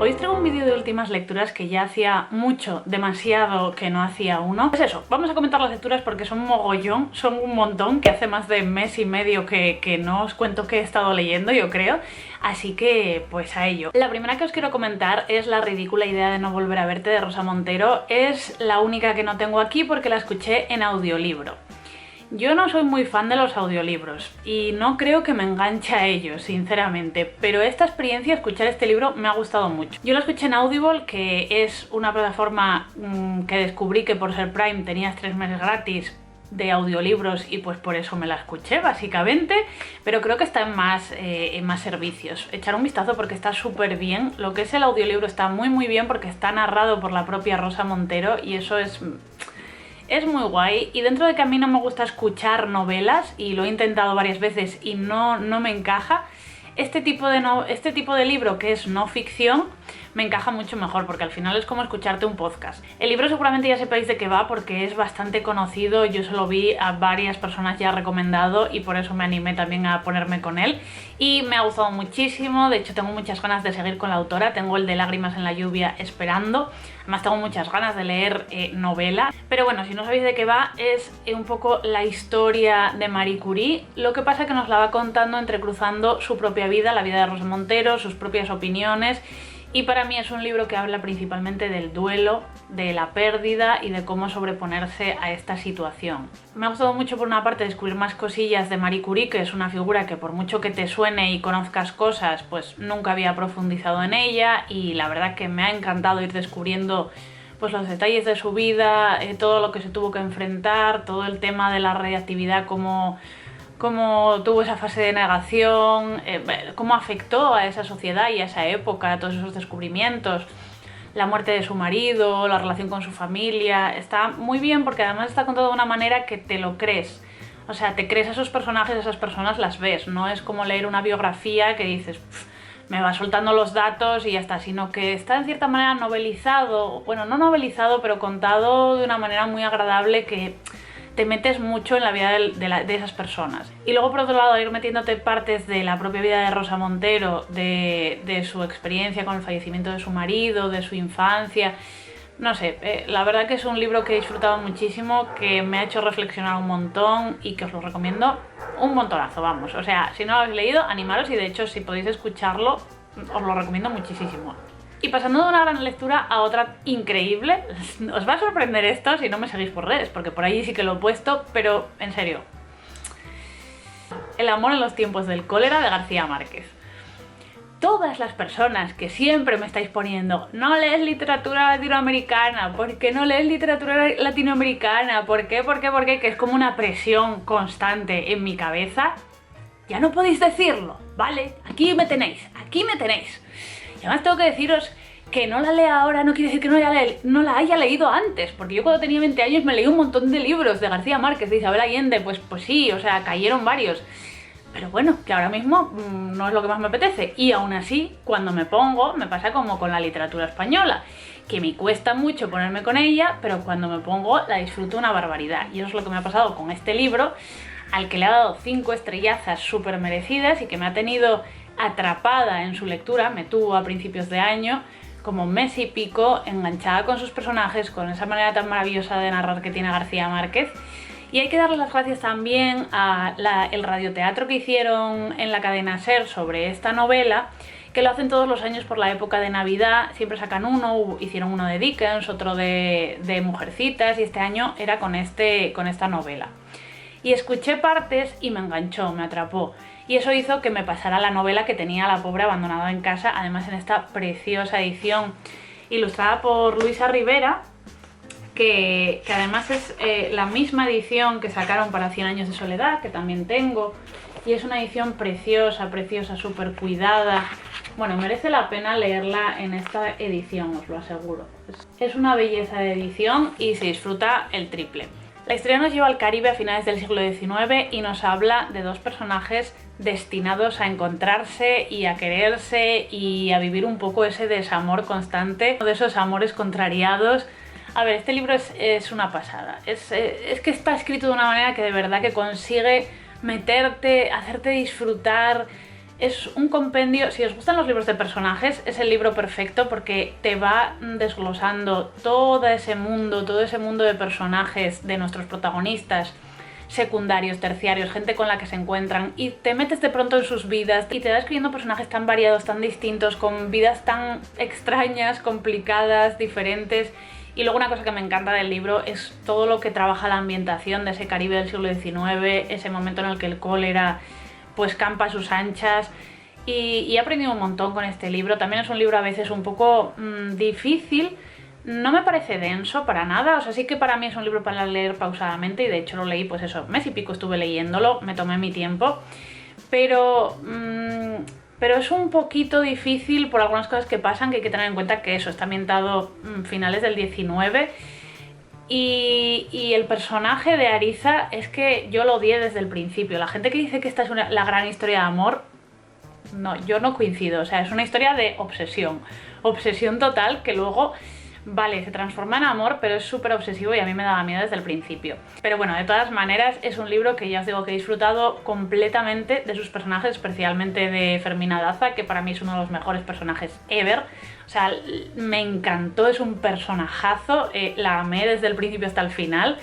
Hoy os traigo un vídeo de últimas lecturas que ya hacía mucho, demasiado que no hacía uno. Pues eso, vamos a comentar las lecturas porque son mogollón, son un montón, que hace más de mes y medio que no os cuento qué he estado leyendo, yo creo. Así que, pues a ello. La primera que os quiero comentar es La ridícula idea de no volver a verte, de Rosa Montero. Es la única que no tengo aquí porque la escuché en audiolibro. Yo no soy muy fan de los audiolibros y no creo que me enganche a ellos, sinceramente, pero esta experiencia, escuchar este libro, me ha gustado mucho. Yo lo escuché en Audible, que es una plataforma que descubrí que por ser Prime tenías 3 meses gratis de audiolibros y pues por eso me la escuché básicamente, pero creo que está en más servicios. Echar un vistazo porque está súper bien. Lo que es el audiolibro está muy bien porque está narrado por la propia Rosa Montero y eso es muy guay. Y dentro de que a mí no me gusta escuchar novelas, y lo he intentado varias veces y no me encaja, este tipo de libro que es no ficción me encaja mucho mejor porque al final es como escucharte un podcast. El libro seguramente ya sepáis de qué va porque es bastante conocido, yo se lo vi a varias personas ya recomendado y por eso me animé también a ponerme con él y me ha gustado muchísimo. De hecho tengo muchas ganas de seguir con la autora, tengo el de Lágrimas en la lluvia esperando, además tengo muchas ganas de leer novela. Pero bueno, si no sabéis de qué va, es un poco la historia de Marie Curie, lo que pasa que nos la va contando entrecruzando su propia vida, la vida de Rosa Montero, sus propias opiniones. Y para mí es un libro que habla principalmente del duelo, de la pérdida y de cómo sobreponerse a esta situación. Me ha gustado mucho por una parte descubrir más cosillas de Marie Curie, que es una figura que por mucho que te suene y conozcas cosas, pues nunca había profundizado en ella, y la verdad que me ha encantado ir descubriendo pues los detalles de su vida, todo lo que se tuvo que enfrentar, todo el tema de la radiactividad, cómo tuvo esa fase de negación, cómo afectó a esa sociedad y a esa época, todos esos descubrimientos, la muerte de su marido, la relación con su familia. Está muy bien porque además está contado de una manera que te lo crees. O sea, te crees a esos personajes, a esas personas las ves. No es como leer una biografía que dices, me va soltando los datos y ya está, sino que está en cierta manera novelizado, bueno, no novelizado, pero contado de una manera muy agradable que te metes mucho en la vida de esas personas. Y luego por otro lado ir metiéndote partes de la propia vida de Rosa Montero, de su experiencia con el fallecimiento de su marido, de su infancia. No sé, la verdad que es un libro que he disfrutado muchísimo, que me ha hecho reflexionar un montón y que os lo recomiendo un montonazo, vamos. O sea, si no lo habéis leído, animaros, y de hecho si podéis escucharlo, os lo recomiendo muchísimo. Y pasando de una gran lectura a otra increíble, os va a sorprender esto si no me seguís por redes, porque por ahí sí que lo he puesto, pero en serio. El amor en los tiempos del cólera, de García Márquez. Todas las personas que siempre me estáis poniendo, no lees literatura latinoamericana, ¿por qué no lees literatura latinoamericana? ¿Por qué? Que es como una presión constante en mi cabeza. Ya no podéis decirlo, ¿vale? Aquí me tenéis, aquí me tenéis. Y además tengo que deciros que no la lea ahora no quiere decir que no la haya leído antes, porque yo cuando tenía 20 años me leí un montón de libros de García Márquez, de Isabel Allende, pues sí, o sea, cayeron varios. Pero bueno, que ahora mismo no es lo que más me apetece. Y aún así, cuando me pongo, me pasa como con la literatura española, que me cuesta mucho ponerme con ella, pero cuando me pongo la disfruto una barbaridad. Y eso es lo que me ha pasado con este libro, al que le he dado 5 estrellazas súper merecidas y que me ha tenido atrapada en su lectura. Me tuvo a principios de año como un mes y pico enganchada con sus personajes, con esa manera tan maravillosa de narrar que tiene García Márquez. Y hay que darle las gracias también el radioteatro que hicieron en la cadena SER sobre esta novela, que lo hacen todos los años por la época de Navidad. Siempre sacan uno, hicieron uno de Dickens, otro de Mujercitas, y este año era con esta novela. Y escuché partes y me enganchó, me atrapó. Y eso hizo que me pasara la novela que tenía la pobre abandonada en casa, además en esta preciosa edición ilustrada por Luisa Rivera, que además es la misma edición que sacaron para 100 años de soledad, que también tengo. Y es una edición preciosa, preciosa, súper cuidada. Bueno, merece la pena leerla en esta edición, os lo aseguro. Es una belleza de edición y se disfruta el triple. La historia nos lleva al Caribe a finales del siglo XIX y nos habla de dos personajes destinados a encontrarse y a quererse y a vivir un poco ese desamor constante, de esos amores contrariados. A ver, este libro es una pasada. Es que está escrito de una manera que de verdad que consigue meterte, hacerte disfrutar Es un compendio, si os gustan los libros de personajes, es el libro perfecto porque te va desglosando todo ese mundo de personajes, de nuestros protagonistas, secundarios, terciarios, gente con la que se encuentran, y te metes de pronto en sus vidas y te va escribiendo personajes tan variados, tan distintos, con vidas tan extrañas, complicadas, diferentes. Y luego una cosa que me encanta del libro es todo lo que trabaja la ambientación de ese Caribe del siglo XIX, ese momento en el que el cólera pues campa a sus anchas, y he aprendido un montón con este libro. También es un libro a veces un poco difícil, no me parece denso para nada, o sea, sí que para mí es un libro para leer pausadamente, y de hecho lo leí, pues eso, mes y pico estuve leyéndolo, me tomé mi tiempo, pero es un poquito difícil por algunas cosas que pasan, que hay que tener en cuenta que eso está ambientado finales del 19. Y el personaje de Ariza es que yo lo odié desde el principio. La gente que dice que esta es la gran historia de amor, no, yo no coincido. O sea, es una historia de obsesión. Obsesión total que luego, vale, se transforma en amor, pero es súper obsesivo y a mí me daba miedo desde el principio. Pero bueno, de todas maneras, es un libro que ya os digo que he disfrutado completamente de sus personajes, especialmente de Fermina Daza, que para mí es uno de los mejores personajes ever. O sea, me encantó, es un personajazo, la amé desde el principio hasta el final.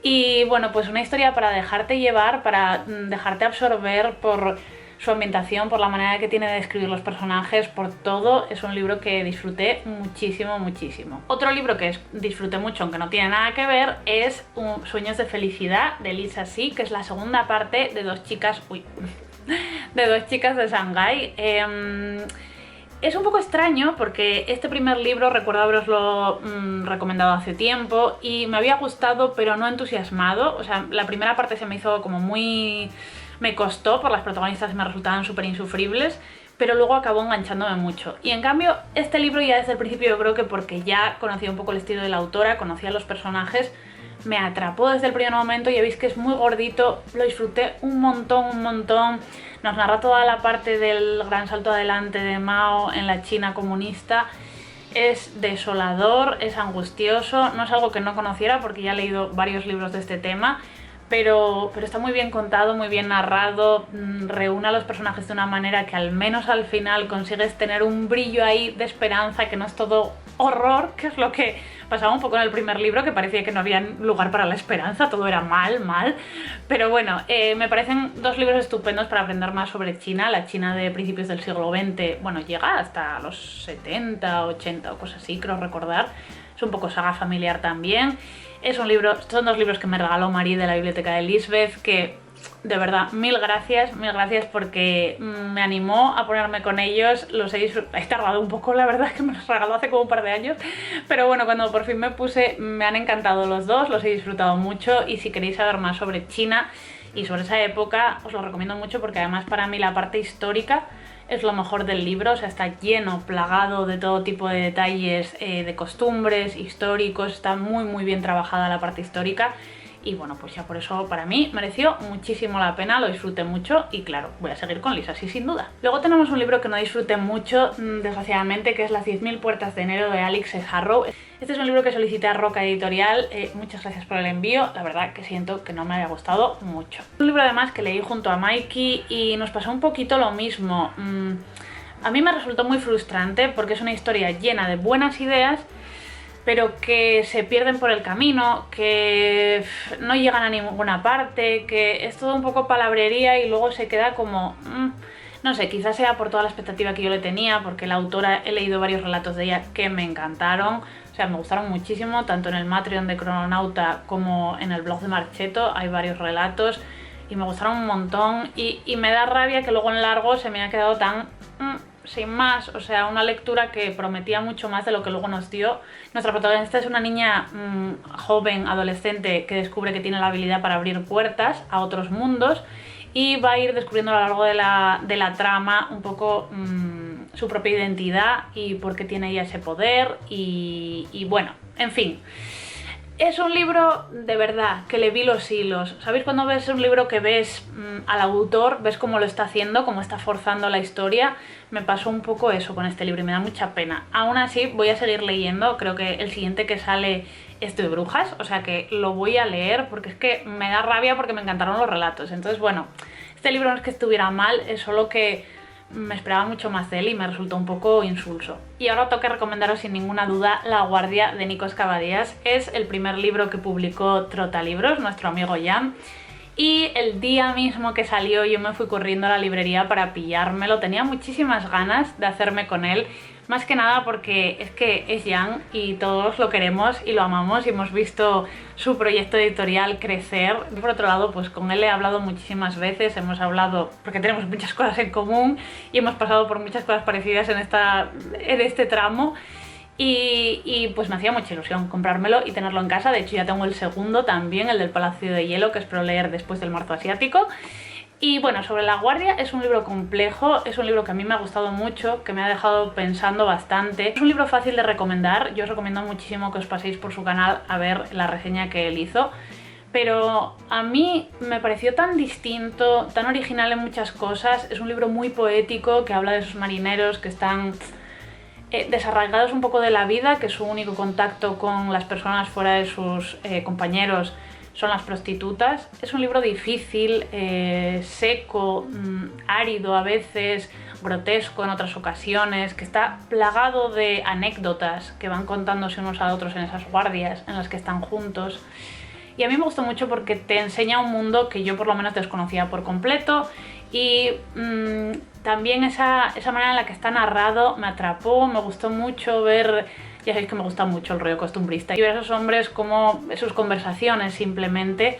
Y bueno, pues una historia para dejarte llevar, para dejarte absorber por su ambientación, por la manera que tiene de escribir los personajes, por todo. Es un libro que disfruté muchísimo, muchísimo. Otro libro que disfruté mucho, aunque no tiene nada que ver, es Sueños de felicidad, de Lisa Si, que es la segunda parte de dos chicas de Shanghái. Es un poco extraño porque este primer libro recuerdo haberoslo recomendado hace tiempo y me había gustado, pero no entusiasmado. O sea, la primera parte se me hizo como muy... me costó, por las protagonistas me resultaban súper insufribles, pero luego acabó enganchándome mucho. Y en cambio, este libro ya desde el principio, yo creo que porque ya conocía un poco el estilo de la autora, conocía los personajes, me atrapó desde el primer momento. Ya veis que es muy gordito, lo disfruté un montón. Nos narra toda la parte del gran salto adelante de Mao en la China comunista. Es desolador, es angustioso, no es algo que no conociera porque ya he leído varios libros de este tema, pero está muy bien contado, muy bien narrado, reúne a los personajes de una manera que al menos al final consigues tener un brillo ahí de esperanza, que no es todo horror, que es lo que pasaba un poco en el primer libro, que parecía que no había lugar para la esperanza, todo era mal. Pero bueno, me parecen dos libros estupendos para aprender más sobre China, la China de principios del siglo XX, bueno, llega hasta los 70, 80 o cosas así, creo recordar. Es un poco saga familiar también. Son dos libros que me regaló Marie de la biblioteca de Lisbeth, que de verdad, mil gracias porque me animó a ponerme con ellos. He tardado un poco, la verdad es que me los regaló hace como un par de años, pero bueno, cuando por fin me puse, me han encantado los dos, los he disfrutado mucho, y si queréis saber más sobre China y sobre esa época, os lo recomiendo mucho porque además para mí la parte histórica es lo mejor del libro. O sea, está lleno, plagado de todo tipo de detalles, de costumbres históricos, está muy bien trabajada la parte histórica. Y bueno, pues ya por eso para mí mereció muchísimo la pena, lo disfruté mucho y claro, voy a seguir con Lisa Si sin duda. Luego tenemos un libro que no disfruté mucho, desgraciadamente, que es Las 10.000 puertas de enero de Alix Harrow. Este es un libro que solicité a Roca Editorial, muchas gracias por el envío, la verdad que siento que no me haya gustado mucho. Un libro además que leí junto a Mikey y nos pasó un poquito lo mismo. A mí me resultó muy frustrante porque es una historia llena de buenas ideas, pero que se pierden por el camino, que no llegan a ninguna parte, que es todo un poco palabrería y luego se queda como... no sé, quizás sea por toda la expectativa que yo le tenía, porque la autora, he leído varios relatos de ella que me encantaron, o sea, me gustaron muchísimo, tanto en el Matreon de Crononauta como en el blog de Marcheto hay varios relatos y me gustaron un montón, y me da rabia que luego en largo se me haya quedado tan... sin más, o sea, una lectura que prometía mucho más de lo que luego nos dio. Nuestra protagonista es una niña joven, adolescente, que descubre que tiene la habilidad para abrir puertas a otros mundos y va a ir descubriendo a lo largo de la trama un poco su propia identidad y por qué tiene ella ese poder y bueno, en fin. Es un libro de verdad que le vi los hilos. ¿Sabéis cuando ves un libro que ves al autor, ves cómo lo está haciendo, cómo está forzando la historia? Me pasó un poco eso con este libro y me da mucha pena. Aún así voy a seguir leyendo, creo que el siguiente que sale es de brujas, o sea que lo voy a leer porque es que me da rabia porque me encantaron los relatos. Entonces bueno, este libro no es que estuviera mal, es solo que me esperaba mucho más de él y me resultó un poco insulso. Y ahora toca recomendaros sin ninguna duda La guardia de Nikos Kavadias. Es el primer libro que publicó Trotalibros, nuestro amigo Jan. Y el día mismo que salió yo me fui corriendo a la librería para pillármelo. Tenía muchísimas ganas de hacerme con él, más que nada porque es que es Jan y todos lo queremos y lo amamos y hemos visto su proyecto editorial crecer. Por otro lado, pues con él he hablado muchísimas veces, hemos hablado porque tenemos muchas cosas en común y hemos pasado por muchas cosas parecidas en este tramo. Y pues me hacía mucha ilusión comprármelo y tenerlo en casa. De hecho ya tengo el segundo también, el del Palacio de Hielo, que espero leer después del Marzo Asiático. Y bueno, sobre La guardia, es un libro complejo, es un libro que a mí me ha gustado mucho, que me ha dejado pensando bastante. Es un libro fácil de recomendar, yo os recomiendo muchísimo que os paséis por su canal a ver la reseña que él hizo. Pero a mí me pareció tan distinto, tan original en muchas cosas. Es un libro muy poético que habla de esos marineros que están desarraigados un poco de la vida, que su único contacto con las personas fuera de sus compañeros son las prostitutas. Es un libro difícil, seco, árido a veces, grotesco en otras ocasiones, que está plagado de anécdotas que van contándose unos a otros en esas guardias en las que están juntos. Y a mí me gustó mucho porque te enseña un mundo que yo por lo menos desconocía por completo. Y también esa manera en la que está narrado me atrapó, me gustó mucho ver, ya sabéis que me gusta mucho el rollo costumbrista, y ver a esos hombres como sus conversaciones simplemente,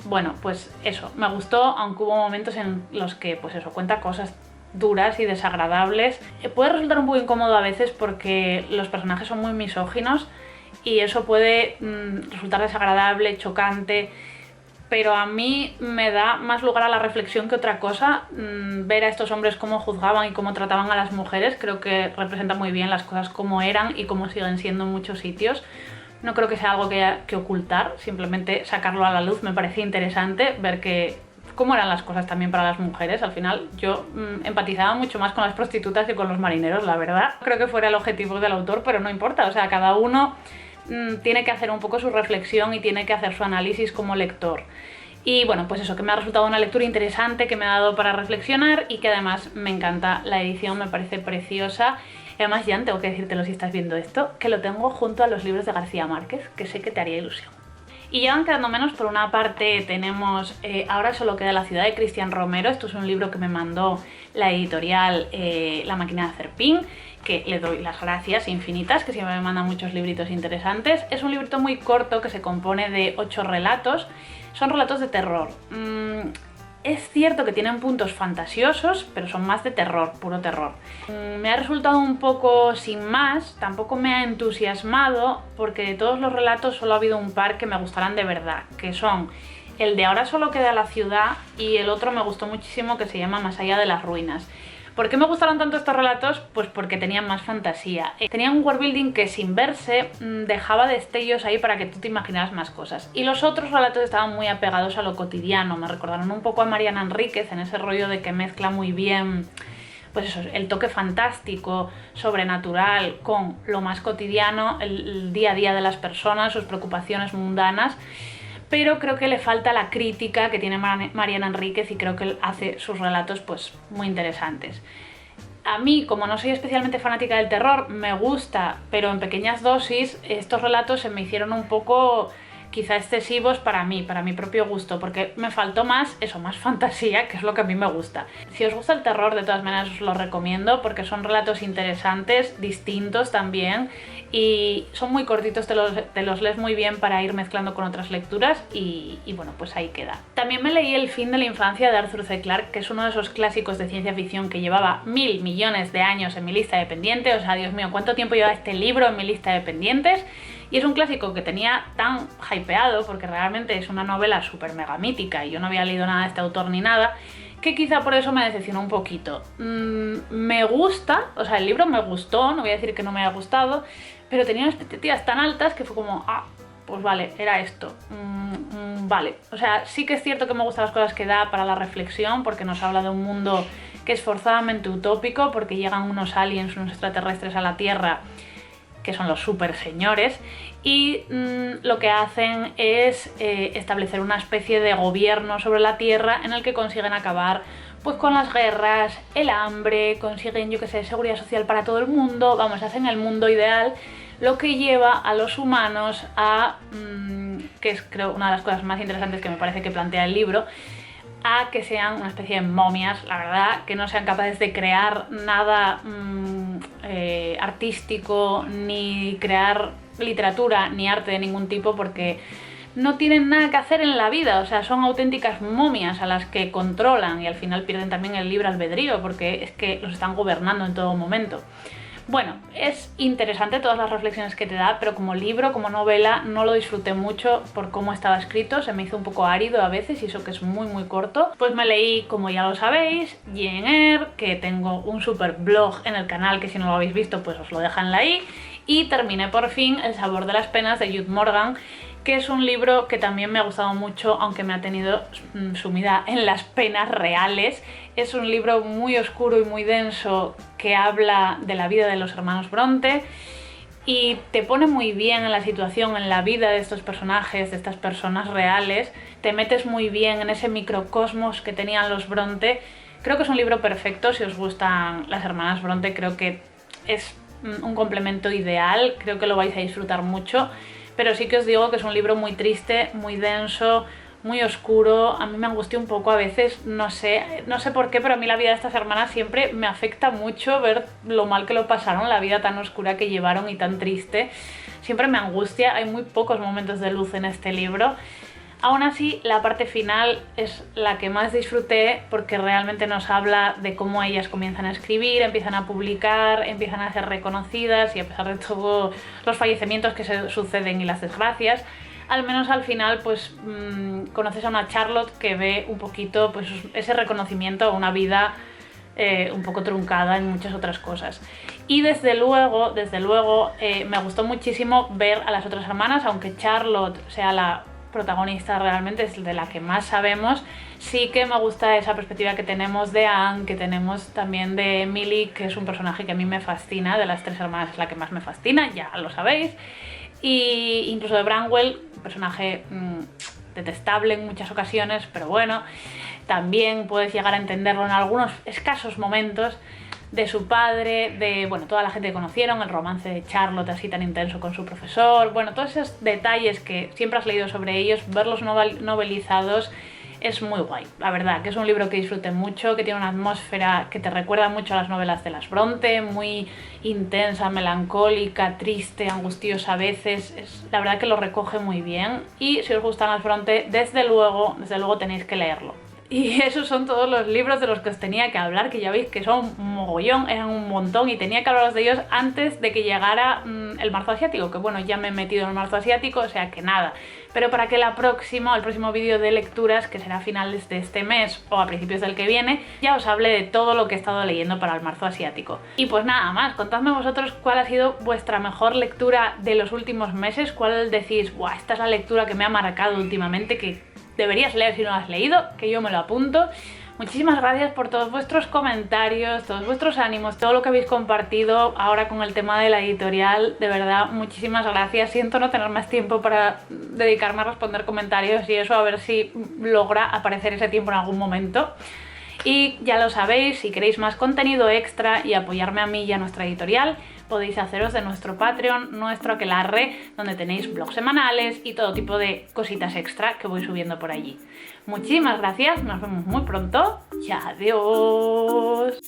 bueno, pues eso, me gustó, aunque hubo momentos en los que, pues eso, cuenta cosas duras y desagradables. Puede resultar un poco incómodo a veces porque los personajes son muy misóginos y eso puede resultar desagradable, chocante. Pero a mí me da más lugar a la reflexión que otra cosa. Ver a estos hombres cómo juzgaban y cómo trataban a las mujeres creo que representa muy bien las cosas como eran y cómo siguen siendo en muchos sitios. No creo que sea algo que haya que ocultar, simplemente sacarlo a la luz me parece interesante, ver cómo eran las cosas también para las mujeres. Al final yo empatizaba mucho más con las prostitutas que con los marineros, la verdad. Creo que fuera el objetivo del autor, pero no importa, o sea, cada uno tiene que hacer un poco su reflexión y tiene que hacer su análisis como lector. Y bueno, pues eso, que me ha resultado una lectura interesante, que me ha dado para reflexionar y que además me encanta la edición, me parece preciosa. Y además, Jan, tengo que decírtelo si estás viendo esto, que lo tengo junto a los libros de García Márquez, que sé que te haría ilusión. Y ya van quedando menos. Por una parte tenemos Ahora solo queda la ciudad, de Cristian Romero. Esto es un libro que me mandó la editorial La Máquina de Hacer Pin, que le doy las gracias infinitas, que siempre me manda muchos libritos interesantes. Es un librito muy corto que se compone de 8 relatos. Son relatos de terror. Es cierto que tienen puntos fantasiosos, pero son más de terror, puro terror. Me ha resultado un poco sin más, tampoco me ha entusiasmado, porque de todos los relatos solo ha habido un par que me gustarán de verdad, que son el de Ahora solo queda la ciudad y el otro me gustó muchísimo, que se llama Más allá de las ruinas. ¿Por qué me gustaron tanto estos relatos? Pues porque tenían más fantasía. Tenían un worldbuilding que sin verse dejaba destellos ahí para que tú te imaginaras más cosas. Y los otros relatos estaban muy apegados a lo cotidiano, me recordaron un poco a Mariana Enríquez en ese rollo de que mezcla muy bien, pues eso, el toque fantástico, sobrenatural, con lo más cotidiano, el día a día de las personas, sus preocupaciones mundanas. Pero creo que le falta la crítica que tiene Mariana Enríquez y creo que él hace sus relatos pues muy interesantes. A mí, como no soy especialmente fanática del terror, me gusta, pero en pequeñas dosis, estos relatos se me hicieron un poco quizá excesivos para mí, para mi propio gusto, porque me faltó más fantasía, que es lo que a mí me gusta. Si os gusta el terror, de todas maneras os lo recomiendo, porque son relatos interesantes, distintos también, y son muy cortitos, te los lees muy bien para ir mezclando con otras lecturas y bueno, pues ahí queda. También me leí El fin de la infancia, de Arthur C. Clarke, que es uno de esos clásicos de ciencia ficción que llevaba 1000 millones de años en mi lista de pendientes. O sea, Dios mío, ¿cuánto tiempo lleva este libro en mi lista de pendientes? Y es un clásico que tenía tan hypeado, porque realmente es una novela súper mega mítica y yo no había leído nada de este autor ni nada, que quizá por eso me decepcionó un poquito. Me gusta, o sea, el libro me gustó, no voy a decir que no me haya gustado, pero tenía expectativas tan altas que fue como, pues vale, era esto, vale. O sea, sí que es cierto que me gustan las cosas que da para la reflexión, porque nos habla de un mundo que es forzadamente utópico, porque llegan unos aliens, unos extraterrestres a la Tierra, que son los super señores, y lo que hacen es establecer una especie de gobierno sobre la Tierra en el que consiguen acabar pues con las guerras, el hambre, consiguen, yo que sé, seguridad social para todo el mundo, vamos, hacen el mundo ideal, lo que lleva a los humanos a, que es creo una de las cosas más interesantes que me parece que plantea el libro, a que sean una especie de momias, la verdad, que no sean capaces de crear nada artístico, ni crear literatura, ni arte de ningún tipo, porque no tienen nada que hacer en la vida, o sea, son auténticas momias a las que controlan y al final pierden también el libre albedrío porque es que los están gobernando en todo momento. Bueno, es interesante todas las reflexiones que te da, pero como libro, como novela, no lo disfruté mucho por cómo estaba escrito, se me hizo un poco árido a veces y eso que es muy corto. Pues me leí, como ya lo sabéis, Jane Eyre, que tengo un super blog en el canal que si no lo habéis visto pues os lo dejan ahí, y terminé por fin El sabor de las penas de Jude Morgan, que es un libro que también me ha gustado mucho, aunque me ha tenido sumida en las penas reales. Es un libro muy oscuro y muy denso que habla de la vida de los hermanos Bronte y te pone muy bien en la situación, en la vida de estos personajes, de estas personas reales. Te metes muy bien en ese microcosmos que tenían los Bronte. Creo que es un libro perfecto si os gustan las hermanas Bronte, creo que es un complemento ideal, creo que lo vais a disfrutar mucho. Pero sí que os digo que es un libro muy triste, muy denso, muy oscuro. A mí me angustia un poco a veces, no sé por qué, pero a mí la vida de estas hermanas siempre me afecta mucho ver lo mal que lo pasaron, la vida tan oscura que llevaron y tan triste. Siempre me angustia, hay muy pocos momentos de luz en este libro. Aún así, la parte final es la que más disfruté porque realmente nos habla de cómo ellas comienzan a escribir, empiezan a publicar, empiezan a ser reconocidas y a pesar de todos los fallecimientos que se suceden y las desgracias, al menos al final pues conoces a una Charlotte que ve un poquito pues ese reconocimiento a una vida un poco truncada en muchas otras cosas. Y desde luego me gustó muchísimo ver a las otras hermanas, aunque Charlotte sea la protagonista realmente, es de la que más sabemos. Sí que me gusta esa perspectiva que tenemos de Anne, que tenemos también de Emily, que es un personaje que a mí me fascina, de las tres hermanas es la que más me fascina, ya lo sabéis, y incluso de Branwell, un personaje detestable en muchas ocasiones, pero bueno, también puedes llegar a entenderlo en algunos escasos momentos, de su padre, de bueno, toda la gente que conocieron, el romance de Charlotte así tan intenso con su profesor, bueno, todos esos detalles que siempre has leído sobre ellos, verlos novelizados es muy guay, la verdad, que es un libro que disfruté mucho, que tiene una atmósfera que te recuerda mucho a las novelas de las Bronte, muy intensa, melancólica, triste, angustiosa a veces, la verdad que lo recoge muy bien y si os gustan las Bronte, desde luego tenéis que leerlo. Y esos son todos los libros de los que os tenía que hablar, que ya veis que son un mogollón, eran un montón y tenía que hablaros de ellos antes de que llegara el marzo asiático, que bueno, ya me he metido en el marzo asiático, o sea que nada. Pero para que el próximo vídeo de lecturas, que será a finales de este mes o a principios del que viene, ya os hable de todo lo que he estado leyendo para el marzo asiático. Y pues nada más, contadme vosotros cuál ha sido vuestra mejor lectura de los últimos meses, cuál decís, ¡buah! Esta es la lectura que me ha marcado últimamente, que deberías leer si no lo has leído, que yo me lo apunto. Muchísimas gracias por todos vuestros comentarios, todos vuestros ánimos, todo lo que habéis compartido ahora con el tema de la editorial. De verdad, muchísimas gracias. Siento no tener más tiempo para dedicarme a responder comentarios y eso, a ver si logra aparecer ese tiempo en algún momento. Y ya lo sabéis, si queréis más contenido extra y apoyarme a mí y a nuestra editorial, podéis haceros de nuestro Patreon, nuestro Aquelarre, donde tenéis blogs semanales y todo tipo de cositas extra que voy subiendo por allí. Muchísimas gracias, nos vemos muy pronto y adiós.